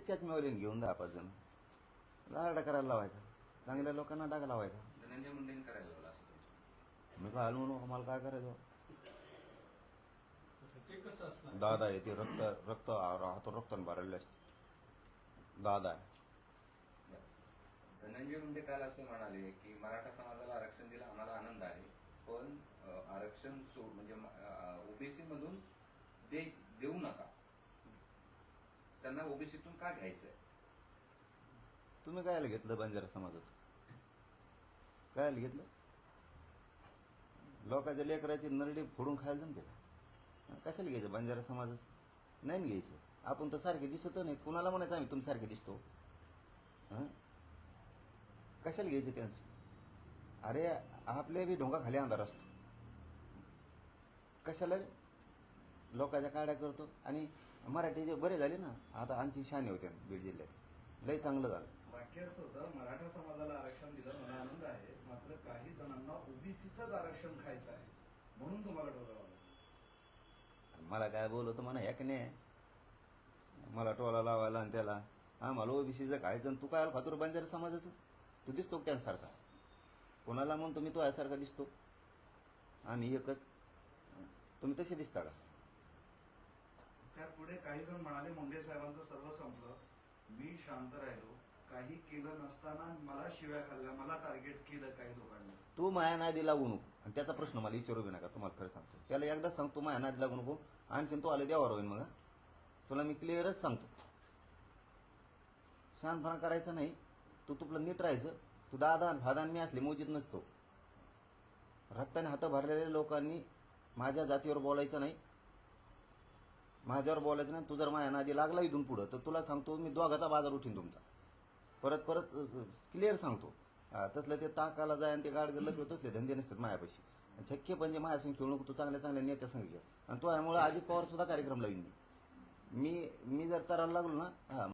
चष्मेवालीने घेऊन 10-5 जण लाडा करायला लावायचा, चांगल्या लोकांना डाग लावायचा. धनंजय मुंडेंनी करायला लावलं असं तुमचं. मी काय हाल म्हणू, मला काय करायचं. ते कसं असणार? दादा आहे ते रक्त रक्त हातून रक्ताने भरलेले असते. दादा आहे. धनंजय मुंडे काल असं म्हणाले की मराठा समाजाला आरक्षण दिलं आम्हाला आनंद आहे, पण आरक्षण म्हणजे ओबीसी मधून देऊ नका, त्यांना ओबीसीतून का घ्यायचंय. तुम्ही कायला घेतलं बंजारा समाजात? कायला घेतलं? लोकांच्या लेकराची नरडी फोडून खायला जमते का? कशाला घ्यायचं बंजारा समाजाचं? नाही घ्यायचं. आपण तर सारखे दिसत नाहीत, कुणाला म्हणायचं आम्ही तुम्ही सारखे दिसतो? हां, कशाला घ्यायचं त्यांचं? अरे आपले बी ढोंगा खाली अंधार असतो. कशाला लोकांच्या काड्या करतो. आणि मराठी जे बरे झाले ना, आता आणखी शाने होते बीड जिल्ह्यात, लय चांगलं झालं. वाक्य असं होतं, मराठा समाजाला आरक्षण दिलं मला आनंद आहे, मात्र काही जणांना ओबीसीचंच आरक्षण खायचं आहे म्हणून तुम्हाला डोळा लावला. मला काय बोलवतो म्हणा ह्या की नाही, मला टोला लावायला आणि त्याला मला ओबीसीचं खायचं. आणि तू काय खातोर बंजारा समाजाचं? तू दिसतो त्यांसारखा? कोणाला म्हणतो मी तो यासारखा दिसतो? आम्ही एकच, तुम्ही तसे दिसता का? त्यापुढे काही जण म्हणाले मुंडे साहेबांचं सर्व संपलं, मी शांत राहिलो, काही केलं नसताना मला शिव्या खाल्ल्या, मला टार्गेट केलं काही लोकांनी. तू माया नादी लागू नको. आणि त्याचा प्रश्न मला विचारू बी नका, तुम्हाला खरं सांगतो. त्याला एकदाच सांगतो माया नादी लागू नको, आणखीन तो आले देवावर होईल. मग तुला मी क्लिअरच सांगतो, शहाणपणा करायचा नाही. तू तुपलं नीट राहायचं. तू दादा फादान मी असले मोजीत नसतो. रक्ताने हात भरलेल्या लोकांनी माझ्या जातीवर बोलायचं नाही, माझ्यावर बोलायचं नाही. तू जर माझ्या नादी लागला इथून पुढं तर तुला सांगतो मी दोघाचा बाजार उठीन तुमचा. परत परत क्लिअर सांगतो. तसलं ते ताकाला जाय आणि ते गाड लपव तसले धंदे नसतात मायापाशी. शक्य म्हणजे माझ्या संग खेळू नको. तू चांगल्या चांगल्या नेत्या संग घे. आणि तो यामुळे अजित पवार सुद्धा कार्यक्रम लावीन मी जर तरायला लागलो ना.